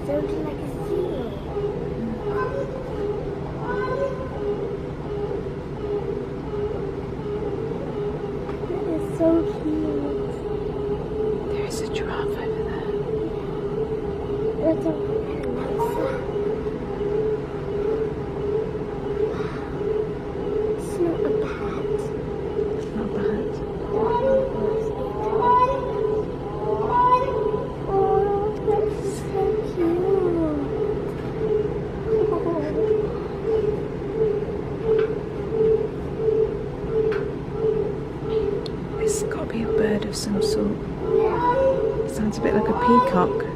sounds like a seal. That is so cute. There is a giraffe over there. That's a It's not a bat. It's not bad. Oh, that's so cute. It's got to be a bird of some sort. It sounds a bit like a peacock.